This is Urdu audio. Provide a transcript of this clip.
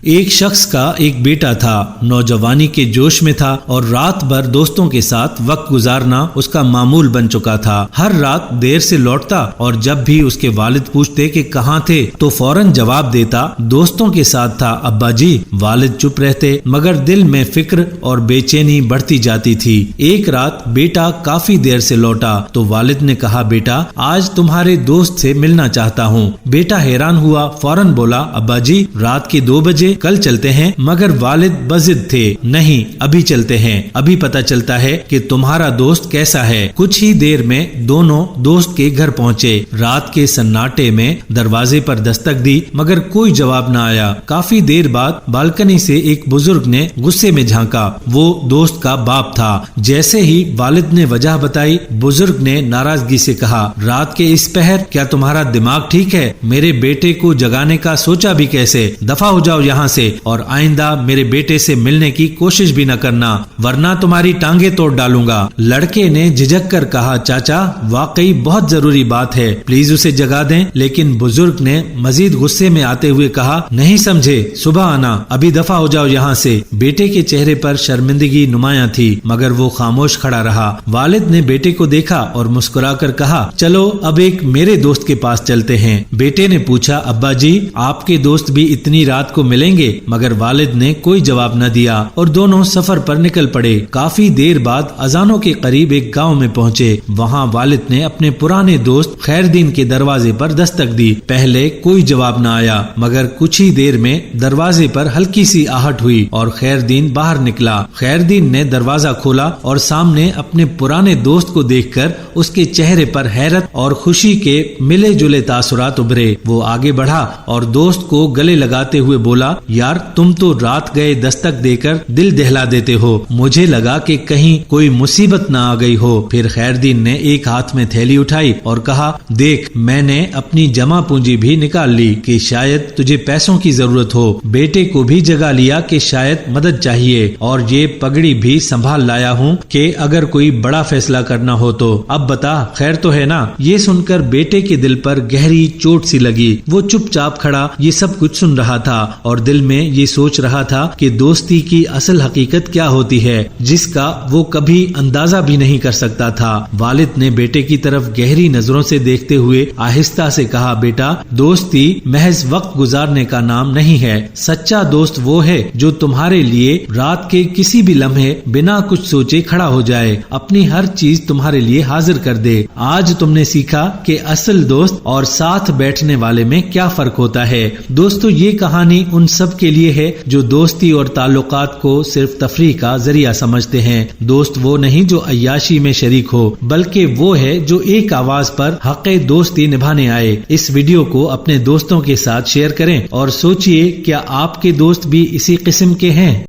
ایک شخص کا ایک بیٹا تھا، نوجوانی کے جوش میں تھا اور رات بھر دوستوں کے ساتھ وقت گزارنا اس کا معمول بن چکا تھا۔ ہر رات دیر سے لوٹتا اور جب بھی اس کے والد پوچھتے کہ کہاں تھے تو فوراً جواب دیتا دوستوں کے ساتھ تھا ابا جی۔ والد چپ رہتے مگر دل میں فکر اور بے چینی بڑھتی جاتی تھی۔ ایک رات بیٹا کافی دیر سے لوٹا تو والد نے کہا بیٹا آج تمہارے دوست سے ملنا چاہتا ہوں۔ بیٹا حیران ہوا، فوراً بولا ابا جی رات کے 2 بجے کل چلتے ہیں، مگر والد بضد تھے، نہیں ابھی چلتے ہیں، ابھی پتہ چلتا ہے کہ تمہارا دوست کیسا ہے۔ کچھ ہی دیر میں دونوں دوست کے گھر پہنچے۔ رات کے سناٹے میں دروازے پر دستک دی مگر کوئی جواب نہ آیا۔ کافی دیر بعد بالکنی سے ایک بزرگ نے غصے میں جھانکا، وہ دوست کا باپ تھا۔ جیسے ہی والد نے وجہ بتائی، بزرگ نے ناراضگی سے کہا رات کے اس پہر کیا تمہارا دماغ ٹھیک ہے؟ میرے بیٹے کو جگانے کا سوچا بھی کیسے؟ دفع ہو جاؤ یہاں سے اور آئندہ میرے بیٹے سے ملنے کی کوشش بھی نہ کرنا ورنہ تمہاری ٹانگیں توڑ ڈالوں گا۔ لڑکے نے جھجک کر کہا چاچا واقعی بہت ضروری بات ہے، پلیز اسے جگا دیں۔ لیکن بزرگ نے مزید غصے میں آتے ہوئے کہا نہیں سمجھے، صبح آنا، ابھی دفع ہو جاؤ یہاں سے۔ بیٹے کے چہرے پر شرمندگی نمایاں تھی مگر وہ خاموش کھڑا رہا۔ والد نے بیٹے کو دیکھا اور مسکرا کر کہا چلو اب ایک میرے دوست کے پاس چلتے ہیں۔ بیٹے نے پوچھا ابا جی آپ کے دوست بھی اتنی رات کو ملیں گے؟ مگر والد نے کوئی جواب نہ دیا اور دونوں سفر پر نکل پڑے۔ کافی دیر بعد اذانوں کے قریب ایک گاؤں میں پہنچے۔ وہاں والد نے اپنے پرانے دوست خیردین کے دروازے پر دستک دی۔ پہلے کوئی جواب نہ آیا مگر کچھ ہی دیر میں دروازے پر ہلکی سی آہٹ ہوئی اور خیردین باہر نکلا۔ خیردین نے دروازہ کھولا اور سامنے اپنے پرانے دوست کو دیکھ کر اس کے چہرے پر حیرت اور خوشی کے ملے جلے تاثرات ابھرے۔ وہ آگے بڑھا اور دوست کو گلے لگاتے ہوئے بولا یار تم تو رات گئے دستک دے کر دل دہلا دیتے ہو، مجھے لگا کہ کہیں کوئی مصیبت نہ آ گئی ہو۔ پھر خیردین نے ایک ہاتھ میں تھیلی اٹھائی اور کہا دیکھ میں نے اپنی جمع پونجی بھی نکال لی کہ شاید تجھے پیسوں کی ضرورت ہو، بیٹے کو بھی جگا لیا کہ شاید مدد چاہیے، اور یہ پگڑی بھی سنبھال لایا ہوں کہ اگر کوئی بڑا فیصلہ کرنا ہو تو اب بتا خیر تو ہے نا۔ یہ سن کر بیٹے کے دل پر گہری چوٹ سی لگی۔ وہ چپ چاپ کھڑا یہ سب کچھ سن رہا تھا اور دل میں یہ سوچ رہا تھا کہ دوستی کی اصل حقیقت کیا ہوتی ہے جس کا وہ کبھی اندازہ بھی نہیں کر سکتا تھا۔ والد نے بیٹے کی طرف گہری نظروں سے دیکھتے ہوئے آہستہ سے کہا بیٹا دوستی محض وقت گزارنے کا نام نہیں ہے، سچا دوست وہ ہے جو تمہارے لیے رات کے کسی بھی لمحے بنا کچھ سوچے کھڑا ہو جائے، اپنی ہر چیز تمہارے لیے حاضر کر دے۔ آج تم نے سیکھا کہ اصل دوست اور ساتھ بیٹھنے والے میں کیا فرق ہوتا ہے۔ دوستو یہ کہانی ان سب کے لیے ہے جو دوستی اور تعلقات کو صرف تفریح کا ذریعہ سمجھتے ہیں۔ دوست وہ نہیں جو عیاشی میں شریک ہو، بلکہ وہ ہے جو ایک آواز پر حق دوستی نبھانے آئے۔ اس ویڈیو کو اپنے دوستوں کے ساتھ شیئر کریں اور سوچئے کیا آپ کے دوست بھی اسی قسم کے ہیں؟